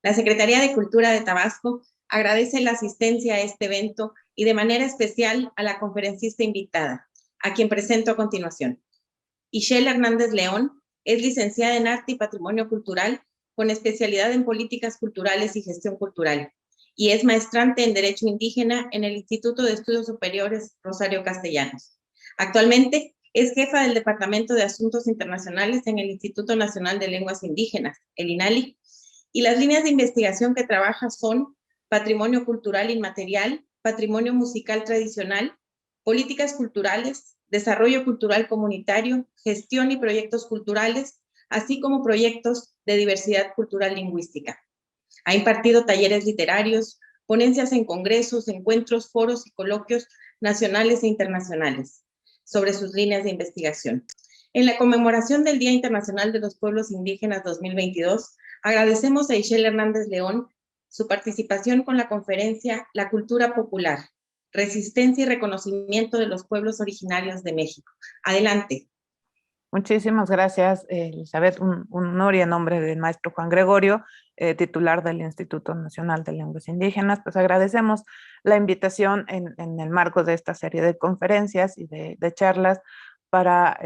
La Secretaría de Cultura de Tabasco agradece la asistencia a este evento y de manera especial a la conferencista invitada, a quien presento a continuación. Ishel Hernández León es licenciada en Arte y Patrimonio Cultural con especialidad en Políticas Culturales y Gestión Cultural, y es maestrante en Derecho Indígena en el Instituto de Estudios Superiores Rosario Castellanos. Actualmente es jefa del Departamento de Asuntos Internacionales en el Instituto Nacional de Lenguas Indígenas, el INALI, y las líneas de investigación que trabaja son patrimonio cultural inmaterial, patrimonio musical tradicional, políticas culturales, desarrollo cultural comunitario, gestión y proyectos culturales, así como proyectos de diversidad cultural lingüística. Ha impartido talleres literarios, ponencias en congresos, encuentros, foros y coloquios nacionales e internacionales sobre sus líneas de investigación. En la conmemoración del Día Internacional de los Pueblos Indígenas 2022, agradecemos a Ishel Hernández León su participación con la conferencia La Cultura Popular, Resistencia y Reconocimiento de los Pueblos Originarios de México. Adelante. Muchísimas gracias, Elizabeth. Un honor y en nombre del maestro Juan Gregorio, titular del Instituto Nacional de Lenguas Indígenas, pues agradecemos la invitación en el marco de esta serie de conferencias y de charlas para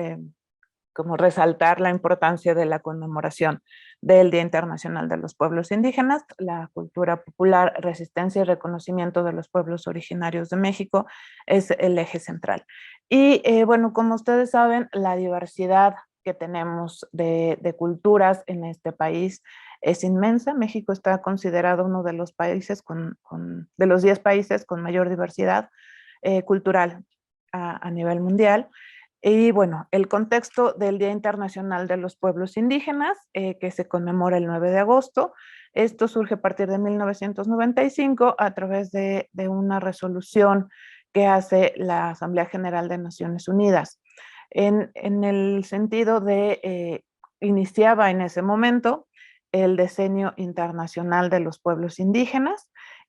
como resaltar la importancia de la conmemoración del Día Internacional de los Pueblos Indígenas, la cultura popular, resistencia y reconocimiento de los pueblos originarios de México es el eje central. Y bueno, como ustedes saben, la diversidad que tenemos de culturas en este país es inmensa. México está considerado uno de los países de los 10 países con mayor diversidad cultural a nivel mundial. Y bueno, el contexto del Día Internacional de los Pueblos Indígenas, que se conmemora el 9 de agosto, esto surge a partir de 1995 a través de una resolución que hace la Asamblea General de Naciones Unidas, en el sentido de, iniciaba en ese momento el Decenio Internacional de los Pueblos Indígenas,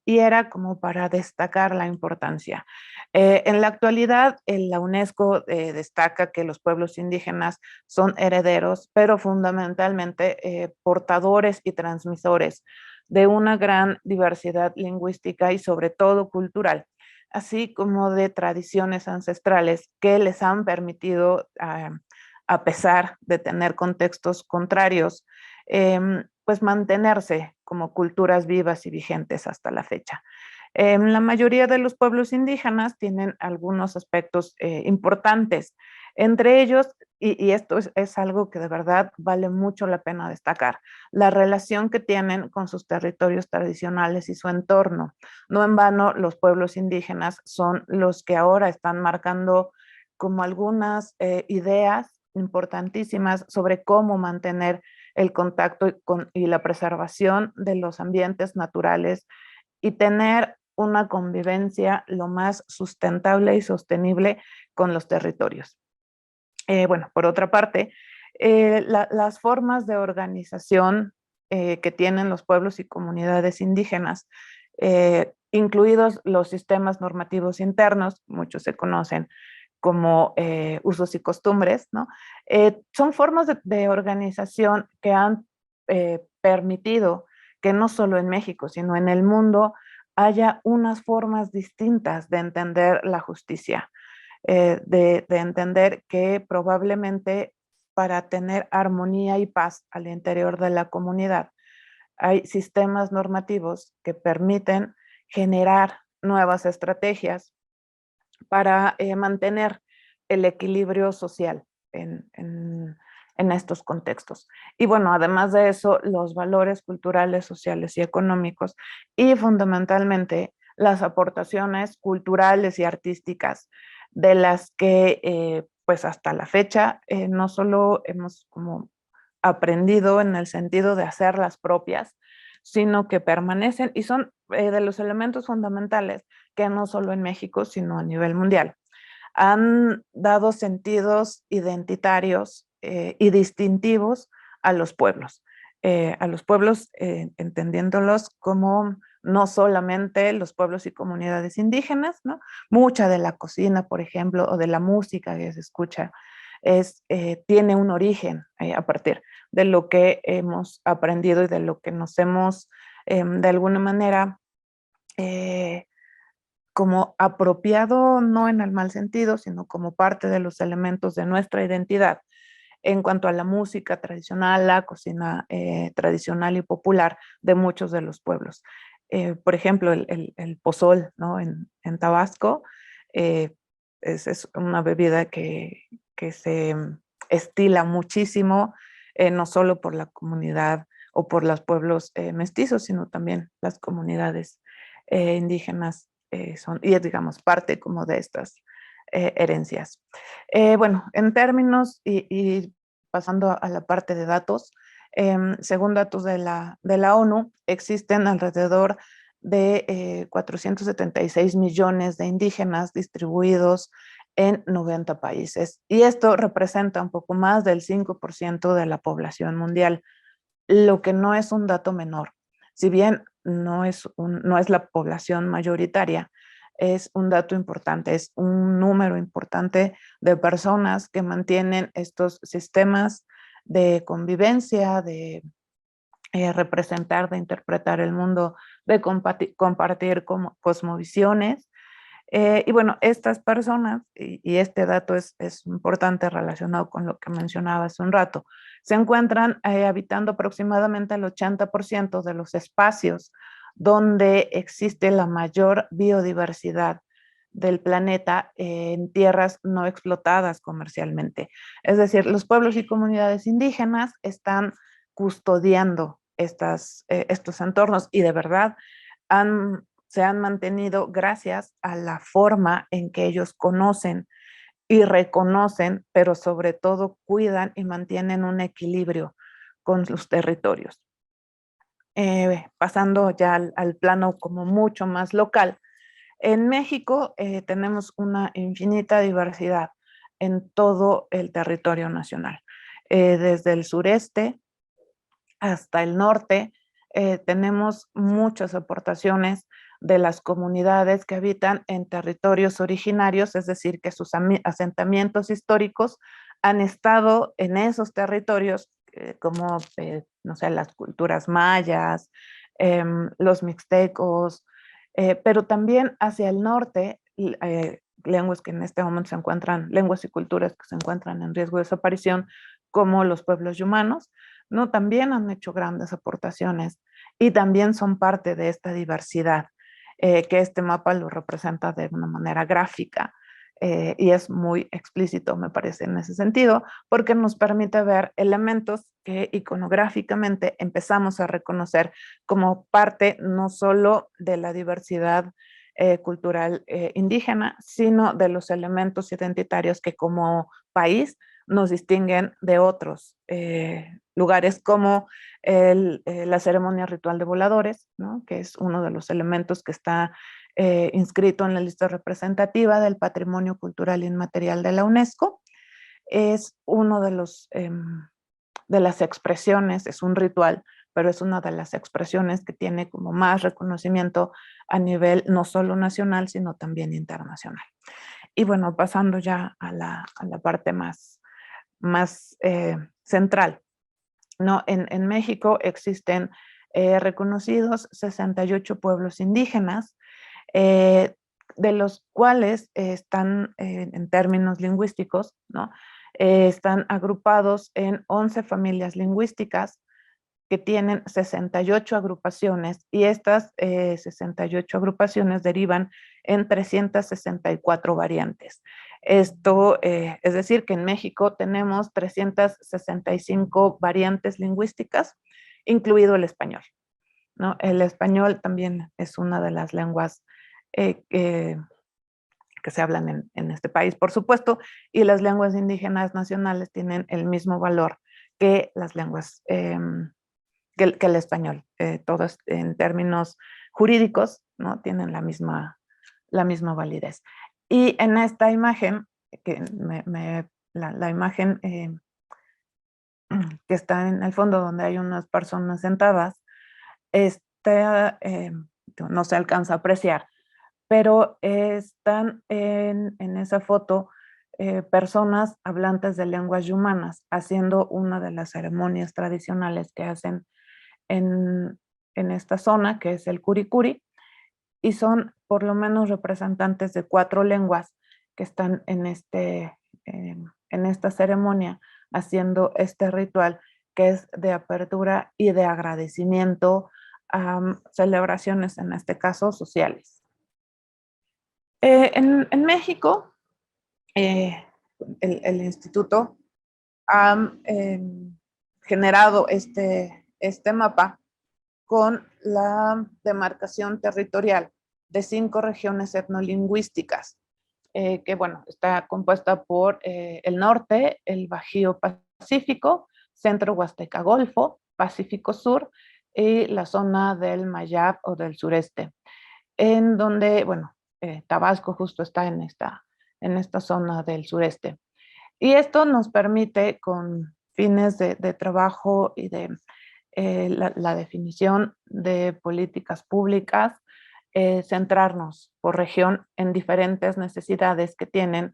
y era como para destacar la importancia. En la actualidad, la UNESCO destaca que los pueblos indígenas son herederos, pero fundamentalmente portadores y transmisores de una gran diversidad lingüística y sobre todo cultural, así como de tradiciones ancestrales que les han permitido, a pesar de tener contextos contrarios, pues mantenerse como culturas vivas y vigentes hasta la fecha. La mayoría de los pueblos indígenas tienen algunos aspectos importantes, entre ellos, y esto es algo que de verdad vale mucho la pena destacar, la relación que tienen con sus territorios tradicionales y su entorno. No en vano, los pueblos indígenas son los que ahora están marcando como algunas ideas importantísimas sobre cómo mantener el contacto y la preservación de los ambientes naturales y tener una convivencia lo más sustentable y sostenible con los territorios. Bueno, por otra parte, las formas de organización que tienen los pueblos y comunidades indígenas, incluidos los sistemas normativos internos, muchos se conocen como usos y costumbres, ¿no? Son formas de organización que han permitido que no solo en México, sino en el mundo haya unas formas distintas de entender la justicia, de entender que probablemente para tener armonía y paz al interior de la comunidad hay sistemas normativos que permiten generar nuevas estrategias para mantener el equilibrio social en estos contextos. Y bueno, además de eso, los valores culturales, sociales y económicos y fundamentalmente las aportaciones culturales y artísticas de las que pues hasta la fecha no solo hemos como aprendido en el sentido de hacerlas propias, sino que permanecen y son de los elementos fundamentales que no solo en México, sino a nivel mundial, han dado sentidos identitarios y distintivos a los pueblos, entendiéndolos como no solamente los pueblos y comunidades indígenas, ¿no? Mucha de la cocina, por ejemplo, o de la música que se escucha, tiene un origen a partir de lo que hemos aprendido y de lo que nos hemos de alguna manera como apropiado, no en el mal sentido, sino como parte de los elementos de nuestra identidad en cuanto a la música tradicional, la cocina tradicional y popular de muchos de los pueblos. Por ejemplo, el pozol, ¿no? En Tabasco es una bebida que se estila muchísimo, no solo por la comunidad o por los pueblos mestizos, sino también las comunidades indígenas son, y es, digamos, parte como de estas herencias. Bueno, en términos y pasando a la parte de datos, según datos de la ONU, existen alrededor de 476 millones de indígenas distribuidos en 90 países. Y esto representa un poco más del 5% de la población mundial, lo que no es un dato menor. Si bien no es la población mayoritaria, es un dato importante, es un número importante de personas que mantienen estos sistemas de convivencia, de representar, de interpretar el mundo, de compartir cosmovisiones. Y bueno, estas personas, y este dato es importante relacionado con lo que mencionaba hace un rato, se encuentran habitando aproximadamente el 80% de los espacios donde existe la mayor biodiversidad del planeta en tierras no explotadas comercialmente. Es decir, los pueblos y comunidades indígenas están custodiando estos entornos y de verdad se han mantenido gracias a la forma en que ellos conocen y reconocen, pero sobre todo cuidan y mantienen un equilibrio con los territorios. Pasando ya al plano como mucho más local, en México tenemos una infinita diversidad en todo el territorio nacional. Desde el sureste hasta el norte, tenemos muchas aportaciones de las comunidades que habitan en territorios originarios, es decir, que sus asentamientos históricos han estado en esos territorios, como, no sé, las culturas mayas, los mixtecos, pero también hacia el norte, lenguas que en este momento se encuentran, lenguas y culturas que se encuentran en riesgo de desaparición, como los pueblos yumanos, ¿no? También han hecho grandes aportaciones y también son parte de esta diversidad, que este mapa lo representa de una manera gráfica y es muy explícito, me parece, en ese sentido, porque nos permite ver elementos que iconográficamente empezamos a reconocer como parte no solo de la diversidad cultural indígena, sino de los elementos identitarios que como país nos distinguen de otros lugares, como la ceremonia ritual de voladores, ¿no? Que es uno de los elementos que está inscrito en la lista representativa del Patrimonio Cultural Inmaterial de la UNESCO. Es uno de de las expresiones, es un ritual, pero es una de las expresiones que tiene como más reconocimiento a nivel no solo nacional, sino también internacional. Y bueno, pasando ya a la parte más central, ¿no? En México existen reconocidos 68 pueblos indígenas, de los cuales están, en términos lingüísticos, ¿no? Están agrupados en 11 familias lingüísticas que tienen 68 agrupaciones y estas 68 agrupaciones derivan en 364 variantes. Esto es decir que en México tenemos 365 variantes lingüísticas, incluido el español, ¿no? El español también es una de las lenguas que se hablan en este país, por supuesto, y las lenguas indígenas nacionales tienen el mismo valor que las lenguas que el español. Todos en términos jurídicos, ¿no? Tienen la misma validez. Y en esta imagen, que la imagen que está en el fondo donde hay unas personas sentadas, no se alcanza a apreciar, pero están en esa foto personas hablantes de lenguas yumanas haciendo una de las ceremonias tradicionales que hacen en en esta zona, que es el Curicuri, y son por lo menos representantes de 4 lenguas que están en esta ceremonia haciendo este ritual, que es de apertura y de agradecimiento a celebraciones, en este caso sociales. En México, el instituto ha generado este mapa con la demarcación territorial de 5 regiones etnolingüísticas, que bueno, está compuesta por el norte, el Bajío Pacífico, Centro Huasteca Golfo, Pacífico Sur y la zona del Mayab o del sureste, en donde, bueno, Tabasco justo está en esta zona del sureste. Y esto nos permite, con fines de trabajo y de la definición de políticas públicas, centrarnos por región en diferentes necesidades que tienen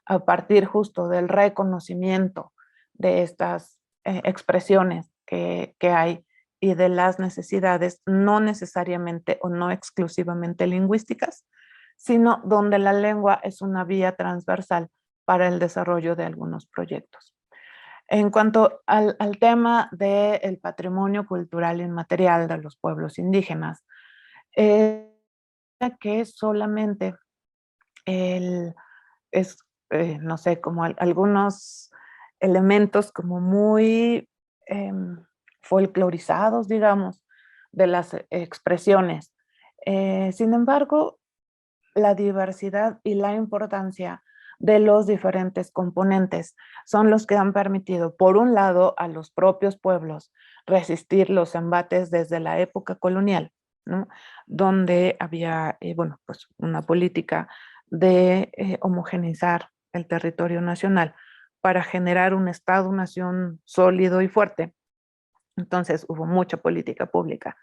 a partir justo del reconocimiento de estas expresiones que hay y de las necesidades no necesariamente o no exclusivamente lingüísticas, sino donde la lengua es una vía transversal para el desarrollo de algunos proyectos. En cuanto al tema del patrimonio cultural inmaterial de los pueblos indígenas, que solamente es, no sé, como algunos elementos como muy folclorizados, digamos, de las expresiones. Sin embargo, la diversidad y la importancia de los diferentes componentes son los que han permitido, por un lado, a los propios pueblos resistir los embates desde la época colonial, ¿no? Donde había, bueno, pues una política de homogeneizar el territorio nacional para generar un Estado-nación sólido y fuerte. Entonces hubo mucha política pública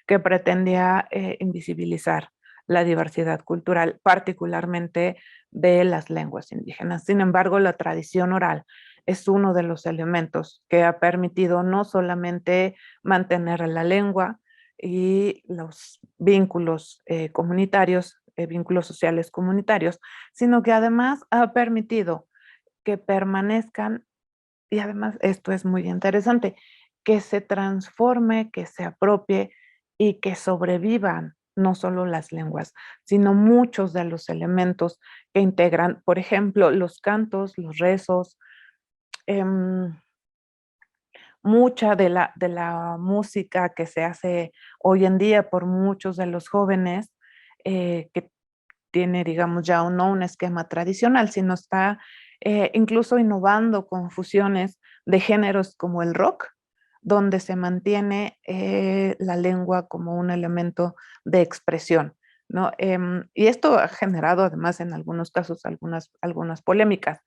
que pretendía invisibilizar la diversidad cultural, particularmente de las lenguas indígenas. Sin embargo, la tradición oral es uno de los elementos que ha permitido no solamente mantener la lengua y los vínculos comunitarios, vínculos sociales comunitarios, sino que además ha permitido que permanezcan, y además esto es muy interesante, que se transforme, que se apropie y que sobrevivan no solo las lenguas, sino muchos de los elementos que integran, por ejemplo, los cantos, los rezos, em, mucha de la música que se hace hoy en día por muchos de los jóvenes, que tiene, digamos, ya no un esquema tradicional, sino está incluso innovando con fusiones de géneros como el rock, donde se mantiene la lengua como un elemento de expresión, ¿no? Y esto ha generado además en algunos casos algunas polémicas.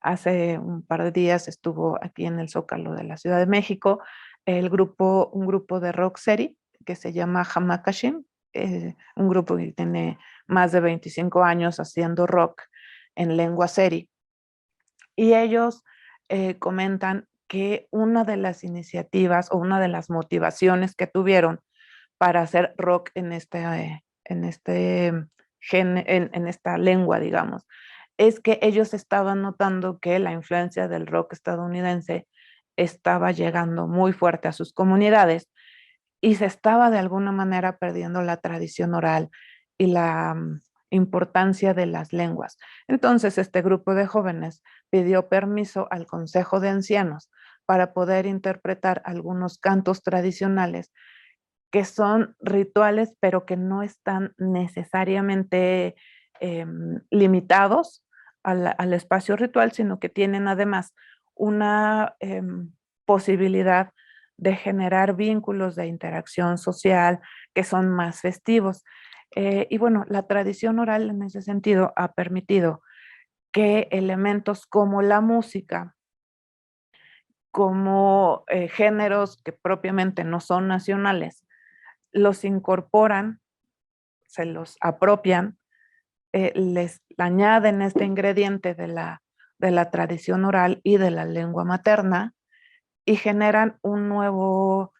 Hace un par de días estuvo aquí en el Zócalo de la Ciudad de México un grupo de rock serie que se llama Hamakashin, un grupo que tiene más de 25 años haciendo rock en lengua seri. Y ellos comentan que una de las iniciativas o una de las motivaciones que tuvieron para hacer rock en esta lengua, digamos, es que ellos estaban notando que la influencia del rock estadounidense estaba llegando muy fuerte a sus comunidades y se estaba de alguna manera perdiendo la tradición oral y la importancia de las lenguas. Entonces, este grupo de jóvenes pidió permiso al Consejo de Ancianos para poder interpretar algunos cantos tradicionales que son rituales, pero que no están necesariamente limitados al espacio ritual, sino que tienen además una posibilidad de generar vínculos de interacción social que son más festivos. Y bueno, la tradición oral en ese sentido ha permitido que elementos como la música, como géneros que propiamente no son nacionales, los incorporan, se los apropian, les añaden este ingrediente de la tradición oral y de la lengua materna y generan un nuevo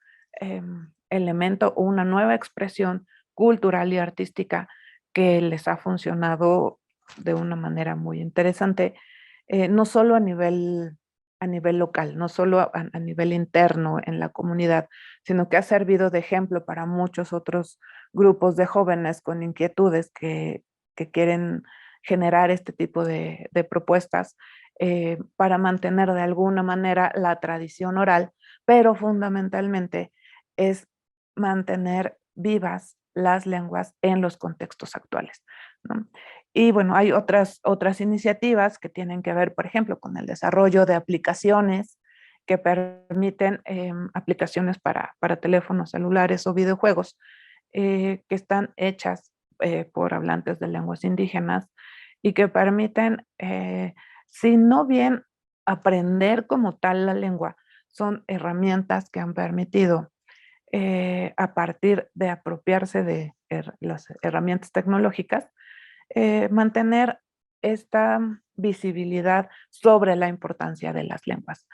elemento o una nueva expresión cultural y artística que les ha funcionado de una manera muy interesante, no solo a nivel local, no solo a nivel interno en la comunidad, sino que ha servido de ejemplo para muchos otros grupos de jóvenes con inquietudes que quieren generar este tipo de propuestas para mantener de alguna manera la tradición oral, pero fundamentalmente es mantener vivas las lenguas en los contextos actuales, ¿no? Y bueno, hay otras iniciativas que tienen que ver, por ejemplo, con el desarrollo de aplicaciones que permiten aplicaciones para teléfonos celulares o videojuegos que están hechas por hablantes de lenguas indígenas y que permiten, si no bien aprender como tal la lengua, son herramientas que han permitido a partir de apropiarse de las herramientas tecnológicas, mantener esta visibilidad sobre la importancia de las lenguas.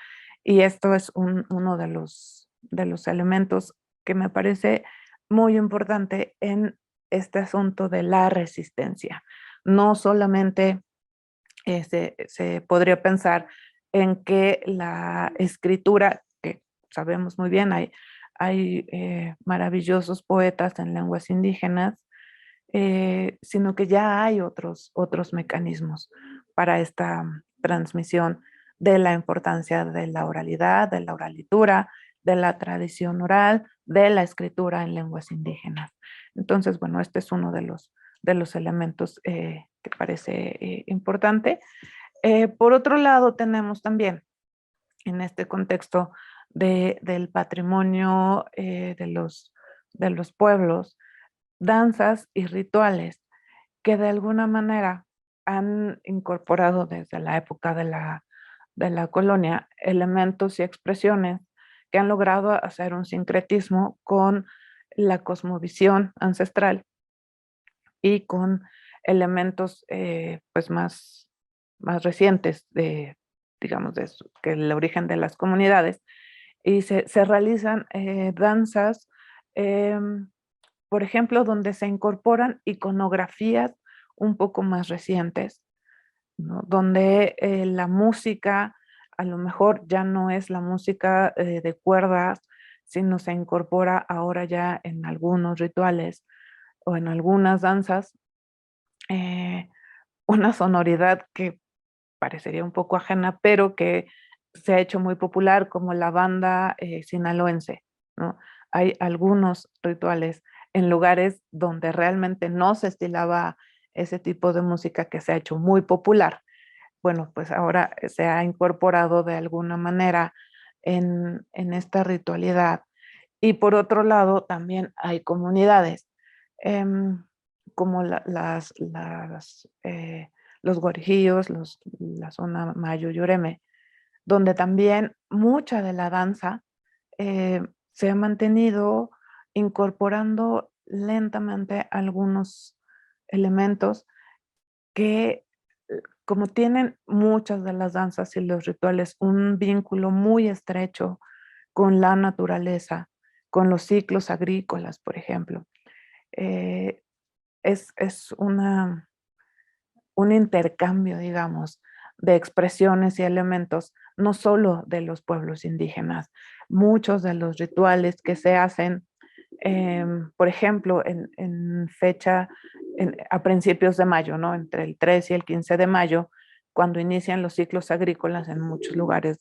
Y esto es uno de los elementos que me parece muy importante en este asunto de la resistencia. No solamente se podría pensar en que la escritura, que sabemos muy bien, hay maravillosos poetas en lenguas indígenas, sino que ya hay otros mecanismos para esta transmisión de la importancia de la oralidad, de la oralitura, de la tradición oral, de la escritura en lenguas indígenas. Entonces, bueno, este es uno de los elementos que parece importante. Por otro lado, tenemos también en este contexto del patrimonio de los pueblos, danzas y rituales que de alguna manera han incorporado desde la época de la colonia elementos y expresiones que han logrado hacer un sincretismo con la cosmovisión ancestral y con elementos pues más recientes digamos, que el origen de las comunidades. Y se realizan danzas, por ejemplo, donde se incorporan iconografías un poco más recientes, ¿no? Donde la música a lo mejor ya no es la música de cuerdas, sino se incorpora ahora ya en algunos rituales o en algunas danzas eh, una sonoridad que parecería un poco ajena, pero que se ha hecho muy popular como la banda sinaloense, ¿no? Hay algunos rituales en lugares donde realmente no se estilaba ese tipo de música que se ha hecho muy popular. Bueno, pues ahora se ha incorporado de alguna manera en esta ritualidad. Y por otro lado, también hay comunidades em, como los guarijíos, la zona Mayo Yureme, donde también mucha de la danza se ha mantenido incorporando lentamente algunos elementos que, como tienen muchas de las danzas y los rituales un vínculo muy estrecho con la naturaleza, con los ciclos agrícolas, por ejemplo, eh, es un intercambio, digamos, de expresiones y elementos, no solo de los pueblos indígenas. Muchos de los rituales que se hacen, por ejemplo, en fecha, a principios de mayo, ¿no? Entre el 3 y el 15 de mayo, cuando inician los ciclos agrícolas en muchos lugares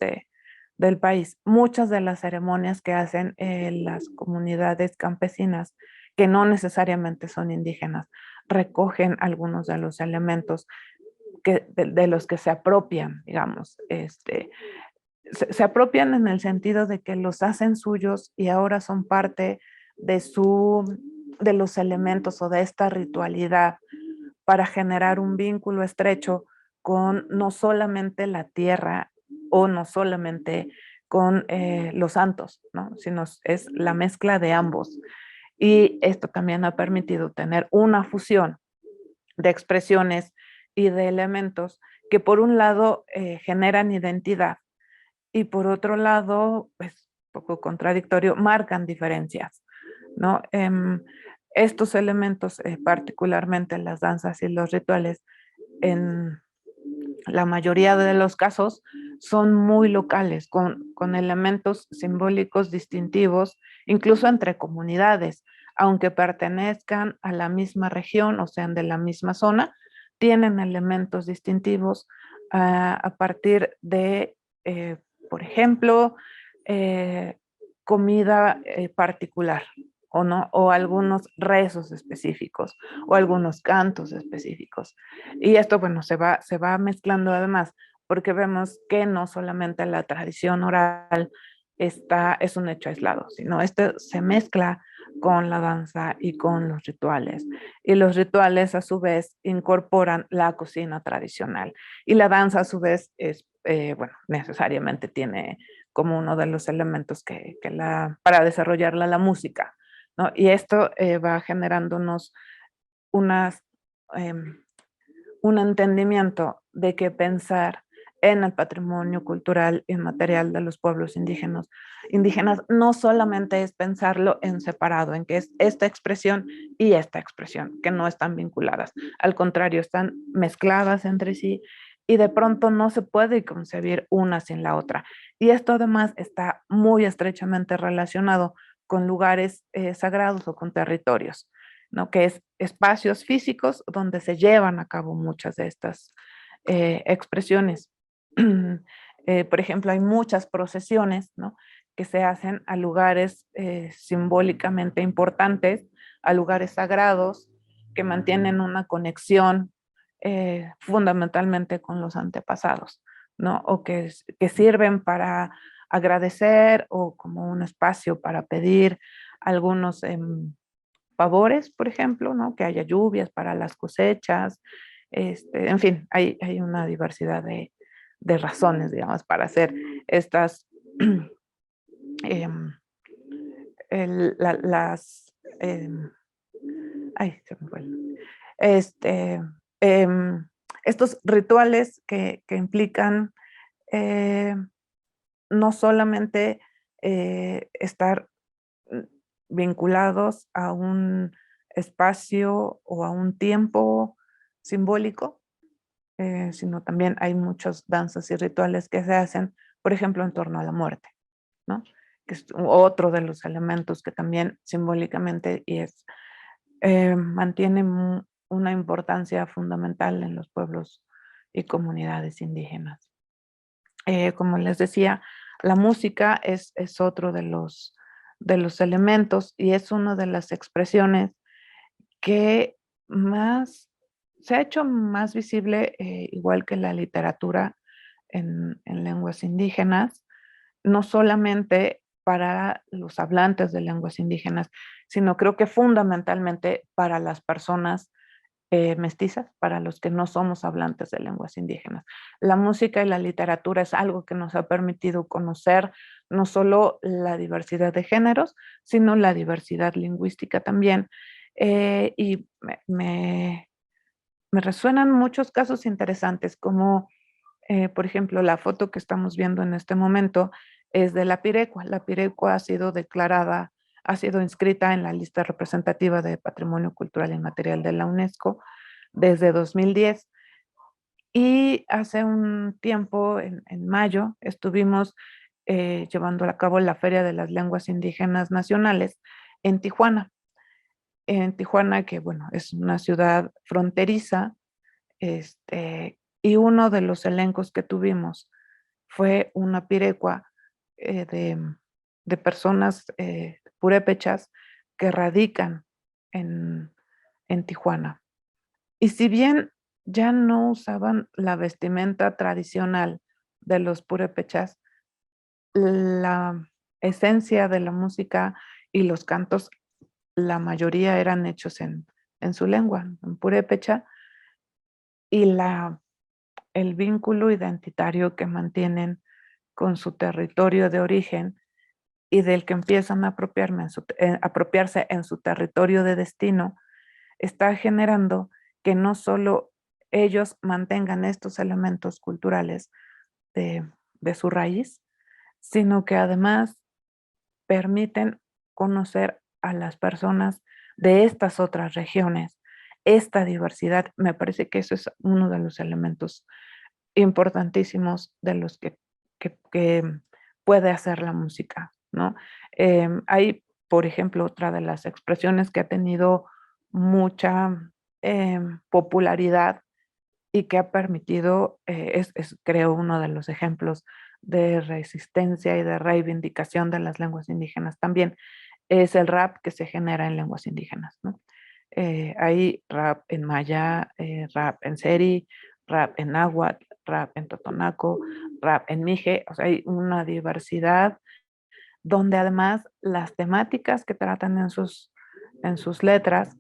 del país. Muchas de las ceremonias que hacen las comunidades campesinas, que no necesariamente son indígenas, recogen algunos de los elementos de los que se apropian, digamos, se apropian en el sentido de que los hacen suyos y ahora son parte de de los elementos o de esta ritualidad para generar un vínculo estrecho con no solamente la tierra o no solamente con los santos, ¿no? Sino es la mezcla de ambos. Y esto también ha permitido tener una fusión de expresiones y de elementos que por un lado generan identidad y por otro lado, pues poco contradictorio, marcan diferencias, ¿no? Estos elementos, particularmente las danzas y los rituales, en la mayoría de los casos son muy locales, con elementos simbólicos distintivos, incluso entre comunidades, aunque pertenezcan a la misma región o sean de la misma zona, tienen elementos distintivos a partir de, por ejemplo, comida particular, o no, o algunos rezos específicos, o algunos cantos específicos. Y esto, bueno, se va mezclando además, porque vemos que no solamente la tradición oral es un hecho aislado, sino esto se mezcla con la danza y con los rituales. Y los rituales, a su vez, incorporan la cocina tradicional. Y la danza, a su vez, es, bueno, necesariamente tiene como uno de los elementos para desarrollarla la música, ¿no? Y esto va generándonos unas, un entendimiento de que pensar en el patrimonio cultural y material de los pueblos indígenas no solamente es pensarlo en separado, en que es esta expresión y esta expresión, que no están vinculadas. Al contrario, están mezcladas entre sí y de pronto no se puede concebir una sin la otra. Y esto además está muy estrechamente relacionado con lugares sagrados o con territorios, ¿no? Que es espacios físicos donde se llevan a cabo muchas de estas expresiones. Por ejemplo, hay muchas procesiones, ¿no? Que se hacen a lugares simbólicamente importantes, a lugares sagrados, que mantienen una conexión fundamentalmente con los antepasados, ¿no? O que sirven para agradecer o como un espacio para pedir algunos favores, por ejemplo, ¿no? Que haya lluvias para las cosechas, en fin, hay una diversidad de razones, digamos, para hacer estas, em, las, ay, se me fue, este, em, estos rituales que implican eh, no solamente estar vinculados a un espacio o a un tiempo simbólico, sino también hay muchas danzas y rituales que se hacen, por ejemplo, en torno a la muerte, ¿no? Que es otro de los elementos que también simbólicamente mantiene una importancia fundamental en los pueblos y comunidades indígenas. Como les decía, la música es otro de los elementos y es una de las expresiones que más se ha hecho más visible, igual que la literatura en lenguas indígenas, no solamente para los hablantes de lenguas indígenas, sino creo que fundamentalmente para las personas mestizas, para los que no somos hablantes de lenguas indígenas. La música y la literatura es algo que nos ha permitido conocer no solo la diversidad de géneros, sino la diversidad lingüística también. Y me resuenan muchos casos interesantes, como por ejemplo la foto que estamos viendo en este momento es de la pirecua. La pirecua ha sido declarada, ha sido inscrita en la lista representativa de Patrimonio Cultural Inmaterial de la UNESCO desde 2010. Y hace un tiempo, en mayo, estuvimos llevando a cabo la Feria de las Lenguas Indígenas Nacionales en Tijuana. En Tijuana, que bueno, es una ciudad fronteriza, y uno de los elencos que tuvimos fue una pirecua de personas purépechas que radican en, en Tijuana. Y si bien ya no usaban la vestimenta tradicional de los purépechas, la esencia de la música y los cantos, la mayoría eran hechos en su lengua, en purépecha, y el vínculo identitario que mantienen con su territorio de origen y del que empiezan a apropiarse en su territorio de destino, está generando que no solo ellos mantengan estos elementos culturales de su raíz, sino que además permiten conocer a las personas de estas otras regiones esta diversidad. Me parece que eso es uno de los elementos importantísimos de los que puede hacer la música, ¿no? Hay, por ejemplo, otra de las expresiones que ha tenido mucha popularidad y que ha permitido, creo, uno de los ejemplos de resistencia y de reivindicación de las lenguas indígenas también, es el rap que se genera en lenguas indígenas, ¿no? Hay rap en maya, rap en seri, rap en náhuatl, rap en totonaco, rap en mije, o sea, hay una diversidad donde además las temáticas que tratan en sus letras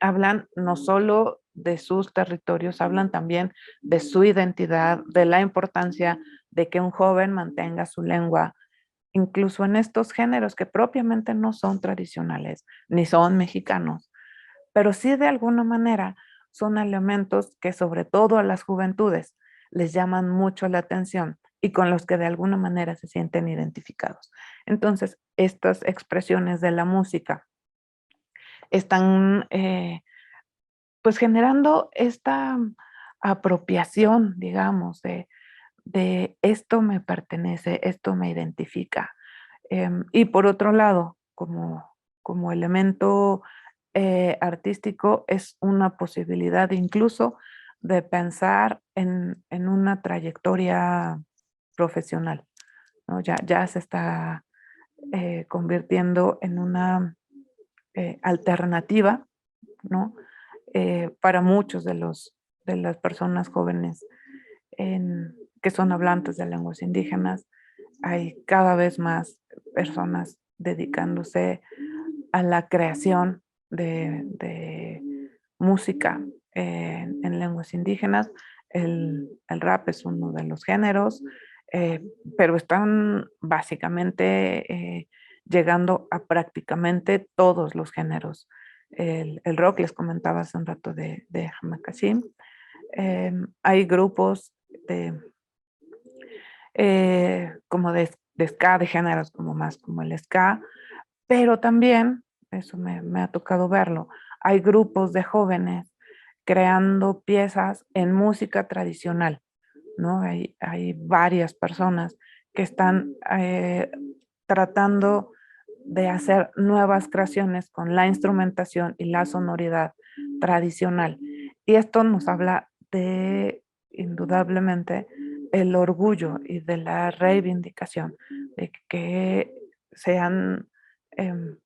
hablan no solo de sus territorios, hablan también de su identidad, de la importancia de que un joven mantenga su lengua, incluso en estos géneros que propiamente no son tradicionales, ni son mexicanos, pero sí de alguna manera son elementos que sobre todo a las juventudes les llaman mucho la atención y con los que de alguna manera se sienten identificados. Entonces, estas expresiones de la música están pues generando esta apropiación, digamos, de esto me pertenece, esto me identifica. Y por otro lado, como elemento artístico, es una posibilidad incluso de pensar en una trayectoria profesional, ¿no? Ya se está convirtiendo en una alternativa, ¿no? Para muchos de las personas jóvenes que son hablantes de lenguas indígenas. Hay cada vez más personas dedicándose a la creación de música en lenguas indígenas. El rap es uno de los géneros, pero están básicamente llegando a prácticamente todos los géneros. El rock, les comentaba hace un rato de Hamakashim. Hay grupos de, como de ska, de géneros como más como el ska, pero también, eso me ha tocado verlo, hay grupos de jóvenes creando piezas en música tradicional, ¿no? Hay varias personas que están tratando de hacer nuevas creaciones con la instrumentación y la sonoridad tradicional. Y esto nos habla de, indudablemente, el orgullo y de la reivindicación de que sean, em,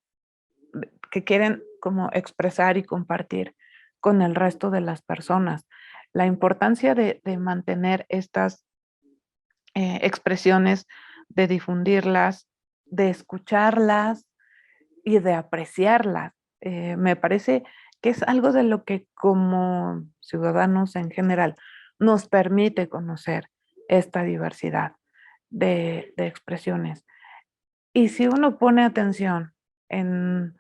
que quieren como expresar y compartir con el resto de las personas. La importancia de mantener estas expresiones, de difundirlas, de escucharlas y de apreciarlas. Me parece que es algo de lo que como ciudadanos en general nos permite conocer esta diversidad de expresiones. Y si uno pone atención en,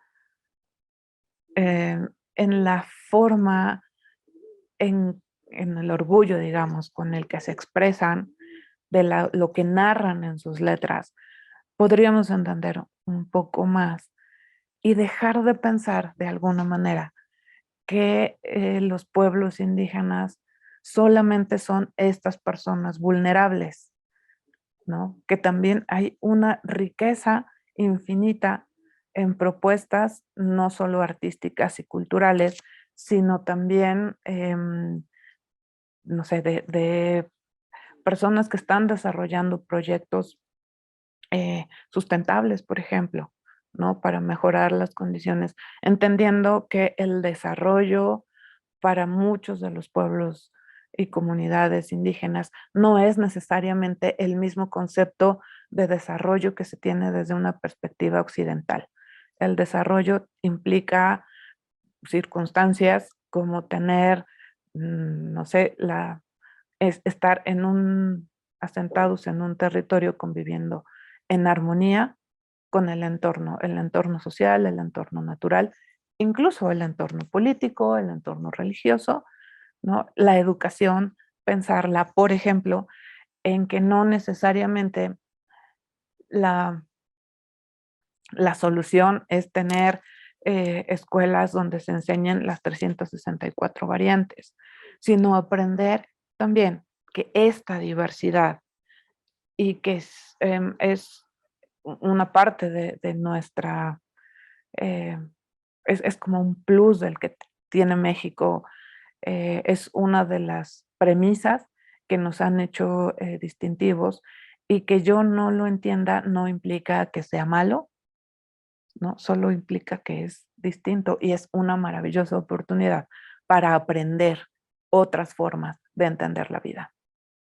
en la forma, en el orgullo, digamos, con el que se expresan, de lo que narran en sus letras, podríamos entender un poco más y dejar de pensar de alguna manera que los pueblos indígenas solamente son estas personas vulnerables, ¿no? Que también hay una riqueza infinita en propuestas no solo artísticas y culturales, sino también, no sé, de personas que están desarrollando proyectos sustentables, por ejemplo, ¿no? Para mejorar las condiciones, entendiendo que el desarrollo para muchos de los pueblos y comunidades indígenas no es necesariamente el mismo concepto de desarrollo que se tiene desde una perspectiva occidental. El desarrollo implica circunstancias como tener, no sé, estar asentados en un territorio conviviendo en armonía con el entorno social, el entorno natural, incluso el entorno político, el entorno religioso, ¿no? La educación, pensarla, por ejemplo, en que no necesariamente la la solución es tener escuelas donde se enseñen las 364 variantes, sino aprender también que esta diversidad y que es una parte de nuestra, es como un plus del que tiene México, es una de las premisas que nos han hecho distintivos, y que yo no lo entienda no implica que sea malo, ¿no? Solo implica que es distinto, y es una maravillosa oportunidad para aprender otras formas de entender la vida,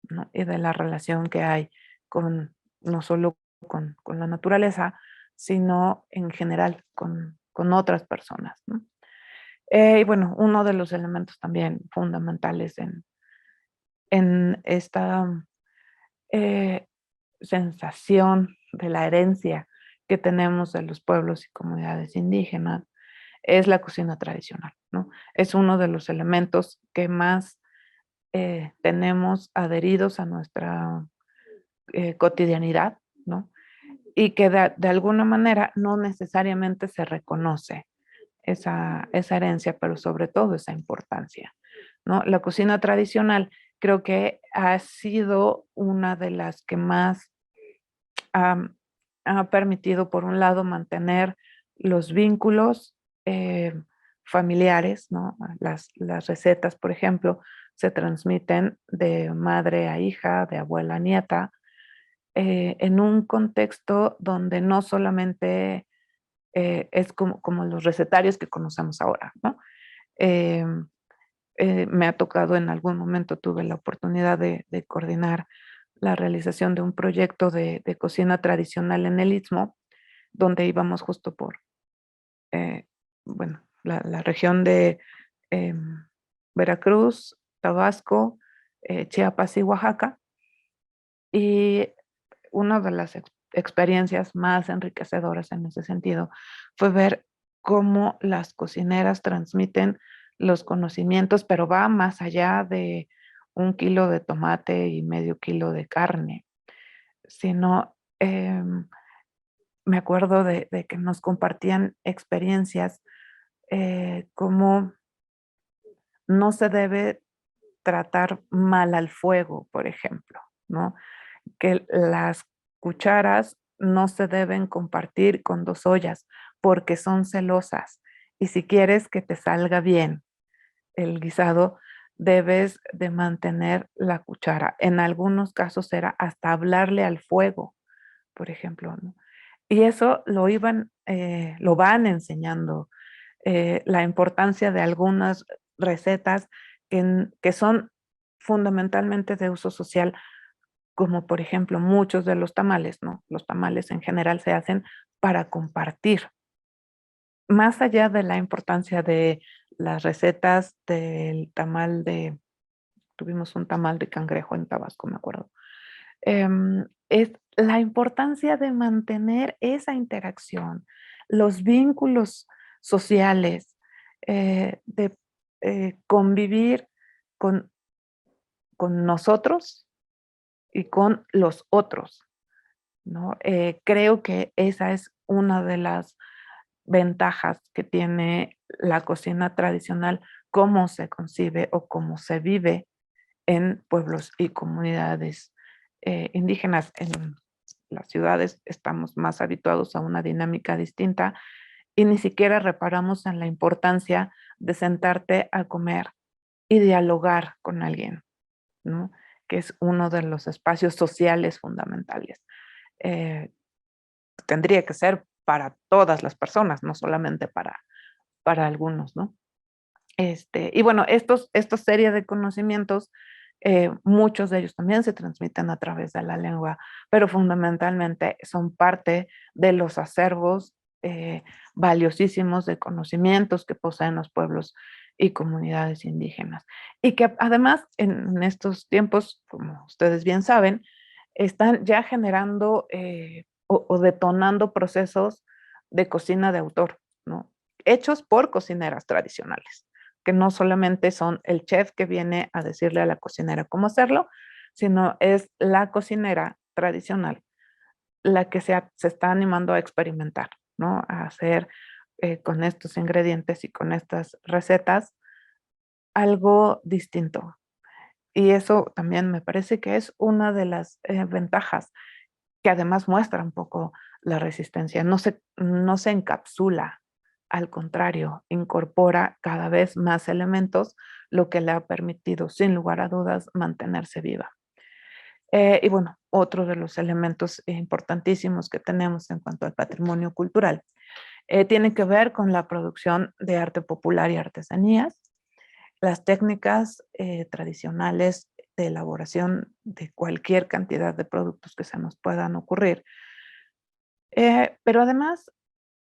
¿no? Y de la relación que hay con, no solo con la naturaleza, sino en general con otras personas, ¿no? Y bueno, uno de los elementos también fundamentales en esta eh, sensación de la herencia que tenemos de los pueblos y comunidades indígenas es la cocina tradicional, ¿no? Es uno de los elementos que más tenemos adheridos a nuestra cotidianidad, ¿no? Y que de alguna manera no necesariamente se reconoce esa herencia, pero sobre todo esa importancia, ¿no? La cocina tradicional creo que ha sido una de las que más ha permitido, por un lado, mantener los vínculos familiares, ¿no? Las recetas, por ejemplo, se transmiten de madre a hija, de abuela a nieta, en un contexto donde no solamente es como los recetarios que conocemos ahora, ¿no? Em, Me ha tocado en algún momento, tuve la oportunidad de coordinar la realización de un proyecto de cocina tradicional en el Istmo, donde íbamos justo por, eh, bueno, la región de Veracruz, Tabasco, Chiapas y Oaxaca. Y una de las experiencias más enriquecedoras en ese sentido fue ver cómo las cocineras transmiten los conocimientos, pero va más allá de 1 kilo de tomate y medio kilo de carne, sino me acuerdo de que nos compartían experiencias como no se debe tratar mal al fuego, por ejemplo, ¿no? Que las cucharas no se deben compartir con 2 ollas porque son celosas, y si quieres que te salga bien el guisado, debes de mantener la cuchara. En algunos casos era hasta hablarle al fuego, por ejemplo, ¿no? Y eso lo van enseñando, la importancia de algunas recetas que son fundamentalmente de uso social, como por ejemplo muchos de los tamales, ¿no? Los tamales en general se hacen para compartir. Más allá de la importancia de las recetas del tamal tuvimos un tamal de cangrejo en Tabasco, me acuerdo. Es la importancia de mantener esa interacción, los vínculos sociales, de convivir con, con nosotros y con los otros, ¿no? Creo que esa es una de las ventajas que tiene la cocina tradicional, cómo se concibe o cómo se vive en pueblos y comunidades indígenas. En las ciudades estamos más habituados a una dinámica distinta y ni siquiera reparamos en la importancia de sentarte a comer y dialogar con alguien, ¿no? Que es uno de los espacios sociales fundamentales. Eh, Tendría que ser para todas las personas, no solamente para algunos, ¿no? Y bueno, esta serie de conocimientos, muchos de ellos también se transmiten a través de la lengua, pero fundamentalmente son parte de los acervos valiosísimos de conocimientos que poseen los pueblos y comunidades indígenas. Y que además en estos tiempos, como ustedes bien saben, están ya generando o detonando procesos de cocina de autor, ¿no? Hechos por cocineras tradicionales, que no solamente son el chef que viene a decirle a la cocinera cómo hacerlo, sino es la cocinera tradicional la que se está animando a experimentar, ¿no? A hacer con estos ingredientes y con estas recetas algo distinto. Y eso también me parece que es una de las ventajas que además muestra un poco la resistencia. No se encapsula, al contrario, incorpora cada vez más elementos, lo que le ha permitido, sin lugar a dudas, mantenerse viva. Y bueno, otro de los elementos importantísimos que tenemos en cuanto al patrimonio cultural tiene que ver con la producción de arte popular y artesanías. Las técnicas tradicionales de elaboración de cualquier cantidad de productos que se nos puedan ocurrir. Pero además,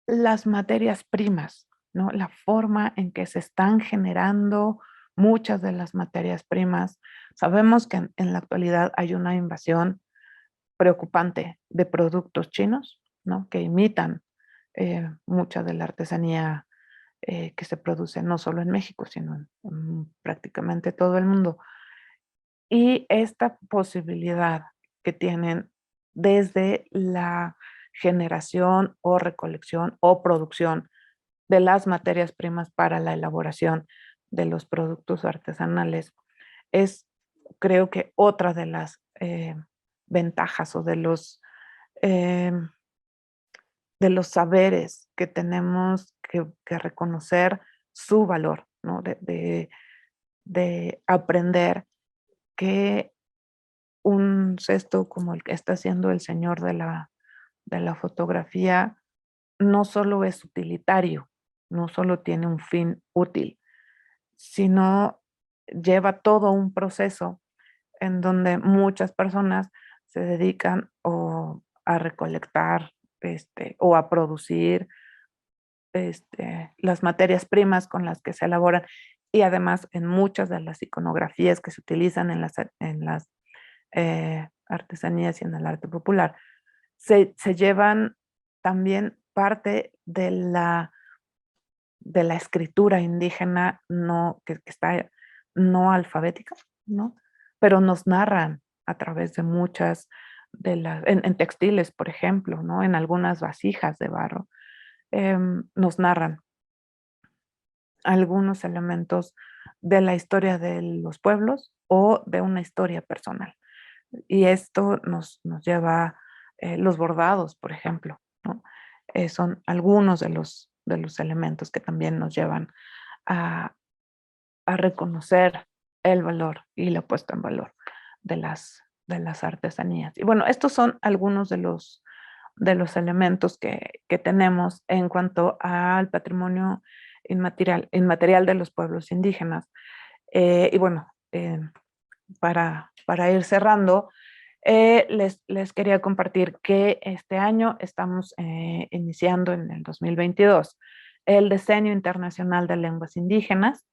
las materias primas, ¿no? La forma en que se están generando muchas de las materias primas. Sabemos que en la actualidad hay una invasión preocupante de productos chinos, ¿no? Que imitan mucha de la artesanía que se produce no solo en México, sino en prácticamente todo el mundo. Y esta posibilidad que tienen desde la generación o recolección o producción de las materias primas para la elaboración de los productos artesanales es, creo que otra de las ventajas o eh, de los saberes que tenemos que reconocer su valor, ¿no? De aprender que un cesto como el que está haciendo el señor de la fotografía no solo es utilitario, no solo tiene un fin útil, sino lleva todo un proceso en donde muchas personas se dedican o a recolectar o a producir las materias primas con las que se elaboran y además en muchas de las iconografías que se utilizan en las artesanías y en el arte popular, se llevan también parte de la escritura indígena que está no alfabética, ¿no? Pero nos narran a través de muchas en textiles, por ejemplo, ¿no? En algunas vasijas de barro, nos narran algunos elementos de la historia de los pueblos o de una historia personal. Y esto nos lleva, los bordados, por ejemplo, ¿no? Son algunos de los elementos que también nos llevan a, a reconocer el valor y la puesta en valor de las artesanías. Y bueno, estos son algunos de los elementos que tenemos en cuanto al patrimonio inmaterial de los pueblos indígenas. Y bueno, para ir cerrando, les quería compartir que este año estamos iniciando en el 2022 el Decenio Internacional de Lenguas Indígenas,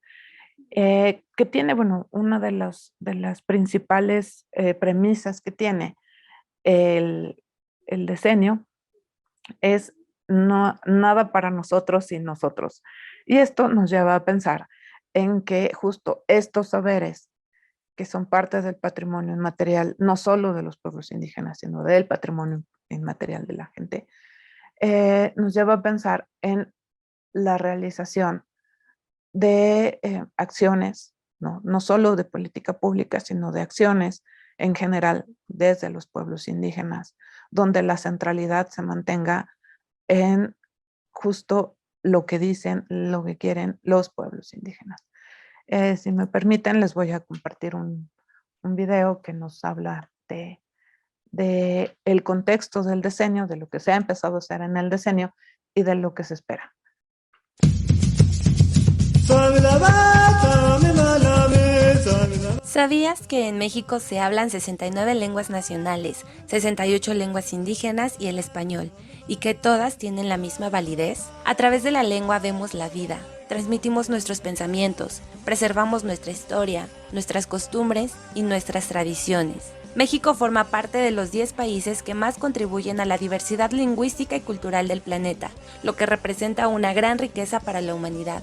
que tiene, bueno, una de las principales premisas que tiene el decenio es nada para nosotros sin nosotros. Y esto nos lleva a pensar en que justo estos saberes que son parte del patrimonio inmaterial, no solo de los pueblos indígenas, sino del patrimonio inmaterial de la gente, nos lleva a pensar en la realización de acciones, no solo de política pública, sino de acciones en general desde los pueblos indígenas, donde la centralidad se mantenga en justo lo que dicen, lo que quieren los pueblos indígenas. Si me permiten, les voy a compartir un video que nos habla de el contexto del decenio, de lo que se ha empezado a hacer en el decenio y de lo que se espera. ¿Sabías que en México se hablan 69 lenguas nacionales, 68 lenguas indígenas y el español, y que todas tienen la misma validez? A través de la lengua vemos la vida, transmitimos nuestros pensamientos, preservamos nuestra historia, nuestras costumbres y nuestras tradiciones. México forma parte de los 10 países que más contribuyen a la diversidad lingüística y cultural del planeta, lo que representa una gran riqueza para la humanidad.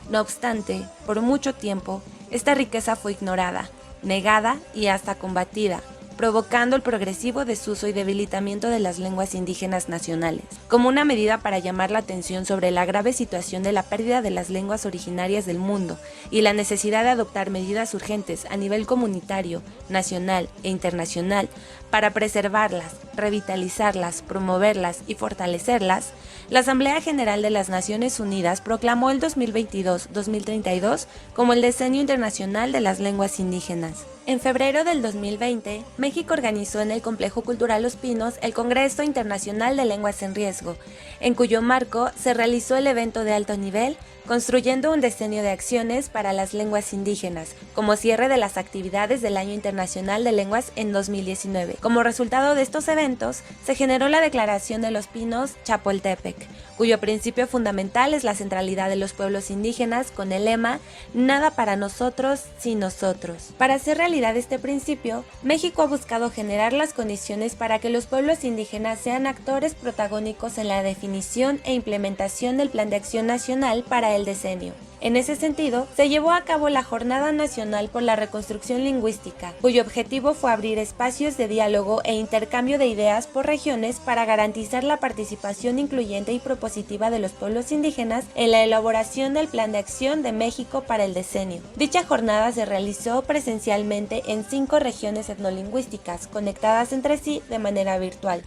No obstante, por mucho tiempo, esta riqueza fue ignorada, negada y hasta combatida, provocando el progresivo desuso y debilitamiento de las lenguas indígenas nacionales, como una medida para llamar la atención sobre la grave situación de la pérdida de las lenguas originarias del mundo y la necesidad de adoptar medidas urgentes a nivel comunitario, nacional e internacional para preservarlas, revitalizarlas, promoverlas y fortalecerlas, la Asamblea General de las Naciones Unidas proclamó el 2022-2032 como el Decenio Internacional de las Lenguas Indígenas. En febrero del 2020, México organizó en el Complejo Cultural Los Pinos el Congreso Internacional de Lenguas en Riesgo, en cuyo marco se realizó el evento de alto nivel Construyendo un Decenio de Acciones para las Lenguas Indígenas, como cierre de las actividades del Año Internacional de Lenguas en 2019. Como resultado de estos eventos, se generó la Declaración de los Pinos Chapultepec, cuyo principio fundamental es la centralidad de los pueblos indígenas con el lema "Nada para nosotros sin nosotros". Para hacer realidad este principio, México ha buscado generar las condiciones para que los pueblos indígenas sean actores protagónicos en la definición e implementación del Plan de Acción Nacional para el decenio. En ese sentido, se llevó a cabo la Jornada Nacional por la Reconstrucción Lingüística, cuyo objetivo fue abrir espacios de diálogo e intercambio de ideas por regiones para garantizar la participación incluyente y propositiva de los pueblos indígenas en la elaboración del Plan de Acción de México para el decenio. Dicha jornada se realizó presencialmente en 5 regiones etnolingüísticas, conectadas entre sí de manera virtual.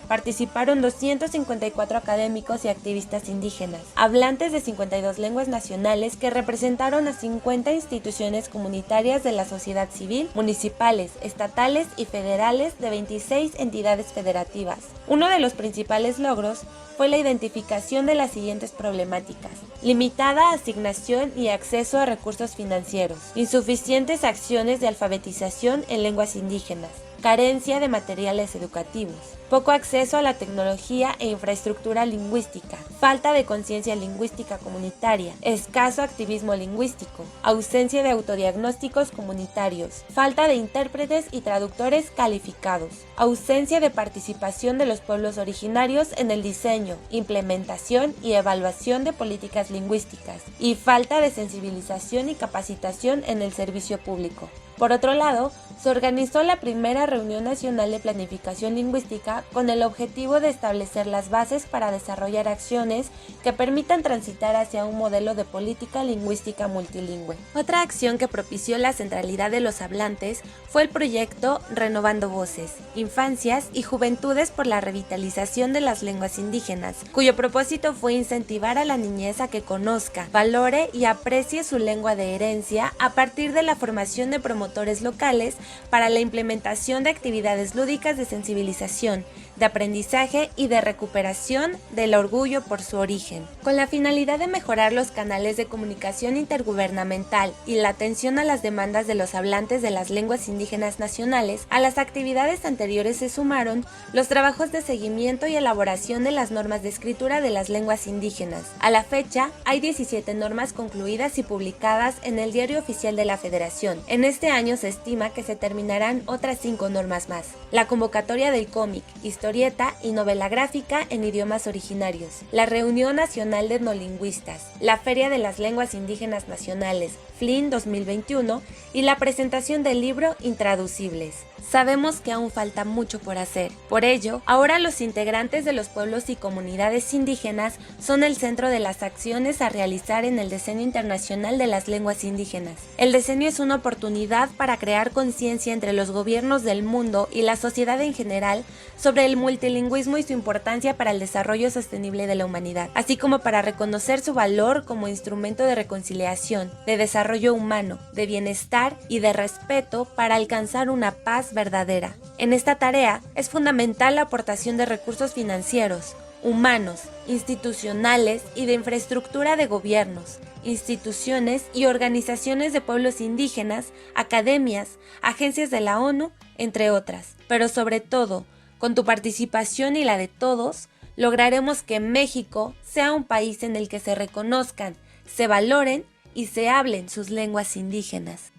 Participaron 254 académicos y activistas indígenas, hablantes de 52 lenguas nacionales que representaron a 50 instituciones comunitarias de la sociedad civil, municipales, estatales y federales de 26 entidades federativas. Uno de los principales logros fue la identificación de las siguientes problemáticas: limitada asignación y acceso a recursos financieros, insuficientes acciones de alfabetización en lenguas indígenas, carencia de materiales educativos, poco acceso a la tecnología e infraestructura lingüística, falta de conciencia lingüística comunitaria, escaso activismo lingüístico, ausencia de autodiagnósticos comunitarios, falta de intérpretes y traductores calificados, ausencia de participación de los pueblos originarios en el diseño, implementación y evaluación de políticas lingüísticas, y falta de sensibilización y capacitación en el servicio público. Por otro lado, se organizó la primera Reunión Nacional de Planificación Lingüística con el objetivo de establecer las bases para desarrollar acciones que permitan transitar hacia un modelo de política lingüística multilingüe. Otra acción que propició la centralidad de los hablantes fue el proyecto Renovando Voces, Infancias y Juventudes por la Revitalización de las Lenguas Indígenas, cuyo propósito fue incentivar a la niñez a que conozca, valore y aprecie su lengua de herencia a partir de la formación de promotores locales para la implementación de actividades lúdicas de sensibilización, de aprendizaje y de recuperación del orgullo por su origen. Con la finalidad de mejorar los canales de comunicación intergubernamental y la atención a las demandas de los hablantes de las lenguas indígenas nacionales, a las actividades anteriores se sumaron los trabajos de seguimiento y elaboración de las normas de escritura de las lenguas indígenas. A la fecha, hay 17 normas concluidas y publicadas en el Diario Oficial de la Federación. En este año se estima que se terminarán otras 5 normas más. La convocatoria del cómic, historieta y novela gráfica en idiomas originarios, la Reunión Nacional de Etnolingüistas, la Feria de las Lenguas Indígenas Nacionales, FLIN 2021, y la presentación del libro Intraducibles. Sabemos que aún falta mucho por hacer. Por ello, ahora los integrantes de los pueblos y comunidades indígenas son el centro de las acciones a realizar en el Decenio Internacional de las Lenguas Indígenas. El decenio es una oportunidad para crear conciencia entre los gobiernos del mundo y la sociedad en general sobre el multilingüismo y su importancia para el desarrollo sostenible de la humanidad, así como para reconocer su valor como instrumento de reconciliación, de desarrollo humano, de bienestar y de respeto para alcanzar una paz verdadera. En esta tarea es fundamental la aportación de recursos financieros, humanos, institucionales y de infraestructura de gobiernos, instituciones y organizaciones de pueblos indígenas, academias, agencias de la ONU, entre otras. Pero sobre todo, con tu participación y la de todos, lograremos que México sea un país en el que se reconozcan, se valoren y se hablen sus lenguas indígenas.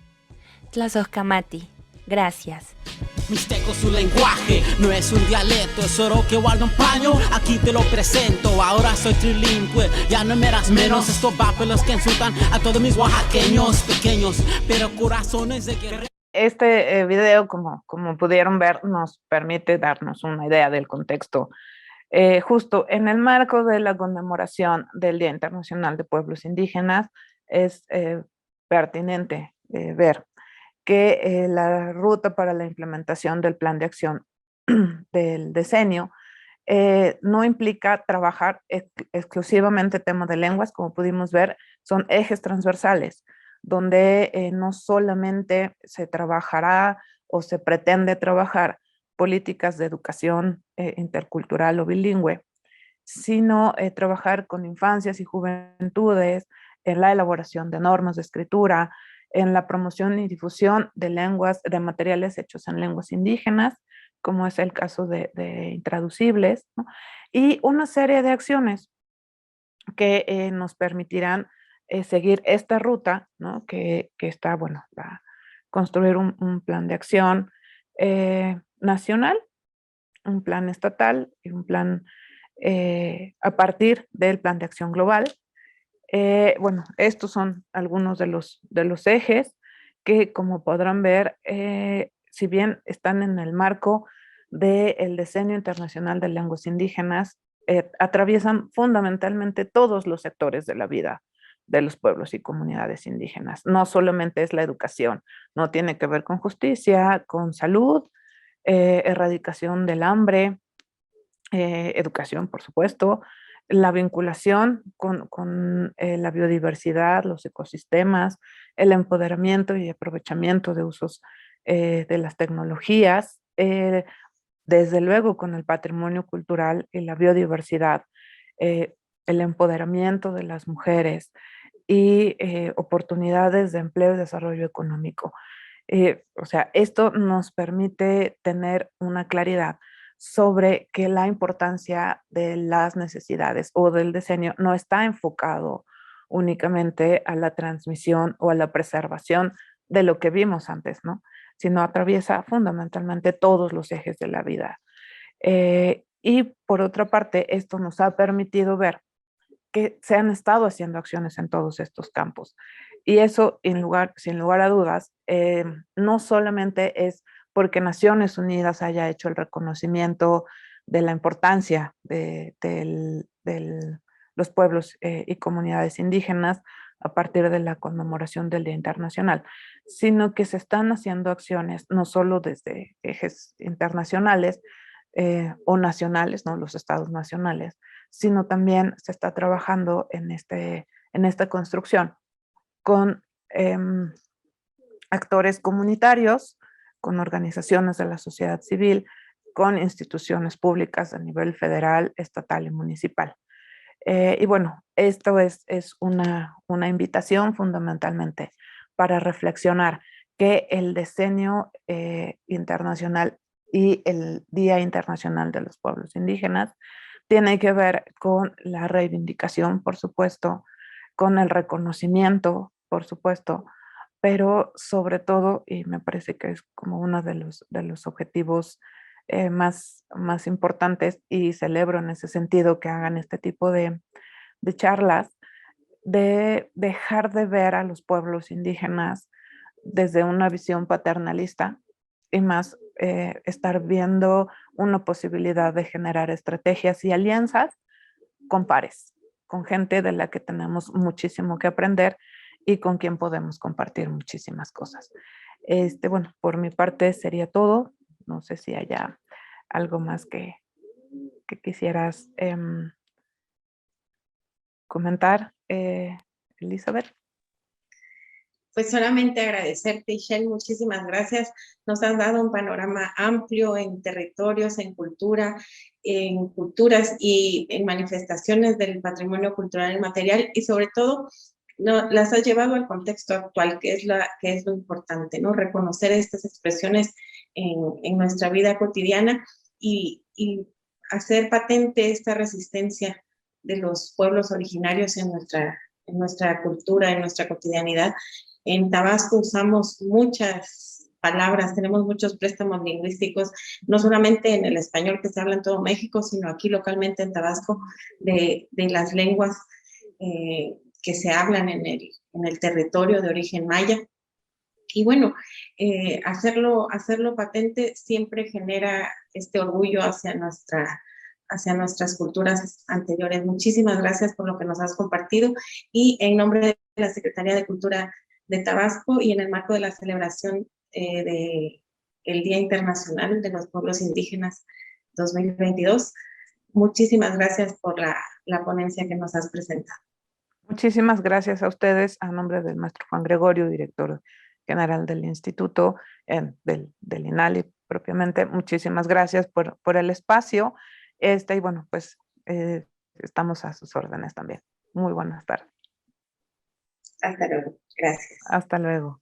Tlazocamati. Gracias. Mixteco su lenguaje, no es un dialecto, es oro que guarda un paño, aquí te lo presento, ahora soy trilingüe, ya no me das menos, esto va por los que insultan a todos mis oaxaqueños, pequeños, pero corazones de guerreros. Este video, como pudieron ver, nos permite darnos una idea del contexto. Justo en el marco de la conmemoración del Día Internacional de Pueblos Indígenas, es pertinente ver que la ruta para la implementación del plan de acción del decenio no implica trabajar exclusivamente temas de lenguas, como pudimos ver, son ejes transversales, donde no solamente se trabajará o se pretende trabajar políticas de educación intercultural o bilingüe, sino trabajar con infancias y juventudes en la elaboración de normas de escritura, en la promoción y difusión de lenguas, de materiales hechos en lenguas indígenas, como es el caso de intraducibles, ¿no? Y una serie de acciones que nos permitirán seguir esta ruta, ¿no? Que está, bueno, para construir un plan de acción nacional, un plan estatal y un plan a partir del plan de acción global. Bueno, estos son algunos de los ejes que, como podrán ver, si bien están en el marco del Decenio Internacional de Lenguas Indígenas, atraviesan fundamentalmente todos los sectores de la vida de los pueblos y comunidades indígenas. No solamente es la educación, no tiene que ver con justicia, con salud, erradicación del hambre, educación, por supuesto, la vinculación con la biodiversidad, los ecosistemas, el empoderamiento y aprovechamiento de usos de las tecnologías, desde luego con el patrimonio cultural y la biodiversidad, el empoderamiento de las mujeres y oportunidades de empleo y desarrollo económico. O sea, esto nos permite tener una claridad sobre que la importancia de las necesidades o del decenio no está enfocado únicamente a la transmisión o a la preservación de lo que vimos antes, ¿no? Sino atraviesa fundamentalmente todos los ejes de la vida. Y por otra parte, esto nos ha permitido ver que se han estado haciendo acciones en todos estos campos. Y eso, sin lugar a dudas, no solamente es porque Naciones Unidas haya hecho el reconocimiento de la importancia de los pueblos y comunidades indígenas a partir de la conmemoración del Día Internacional, sino que se están haciendo acciones no solo desde ejes internacionales o nacionales, ¿no? Los estados nacionales, sino también se está trabajando en esta construcción con actores comunitarios, con organizaciones de la sociedad civil, con instituciones públicas a nivel federal, estatal y municipal. Y bueno, esto es una invitación fundamentalmente para reflexionar que el decenio internacional y el Día Internacional de los Pueblos Indígenas tiene que ver con la reivindicación, por supuesto, con el reconocimiento, por supuesto, pero sobre todo, y me parece que es como uno de los objetivos más importantes, y celebro en ese sentido que hagan este tipo de charlas, de dejar de ver a los pueblos indígenas desde una visión paternalista y más estar viendo una posibilidad de generar estrategias y alianzas con pares, con gente de la que tenemos muchísimo que aprender y con quien podemos compartir muchísimas cosas. Bueno, por mi parte sería todo. No sé si haya algo más que quisieras comentar, Elizabeth. Pues solamente agradecerte, Ishel, muchísimas gracias. Nos has dado un panorama amplio en territorios, en cultura, en culturas y en manifestaciones del patrimonio cultural y material, y sobre todo las has llevado al contexto actual, que es lo importante, ¿no? Reconocer estas expresiones en nuestra vida cotidiana y hacer patente esta resistencia de los pueblos originarios en nuestra cultura, en nuestra cotidianidad. En Tabasco usamos muchas palabras, tenemos muchos préstamos lingüísticos, no solamente en el español que se habla en todo México, sino aquí localmente en Tabasco, de las lenguas que se hablan en el territorio de origen maya. Y bueno, hacerlo patente siempre genera este orgullo hacia nuestras culturas anteriores. Muchísimas gracias por lo que nos has compartido, y en nombre de la Secretaría de Cultura de Tabasco y en el marco de la celebración del Día Internacional de los Pueblos Indígenas 2022, muchísimas gracias por la ponencia que nos has presentado. Muchísimas gracias a ustedes, a nombre del maestro Juan Gregorio, director general del Instituto, del INALI propiamente. Muchísimas gracias por el espacio. Y bueno, pues estamos a sus órdenes también. Muy buenas tardes. Hasta luego. Gracias. Hasta luego.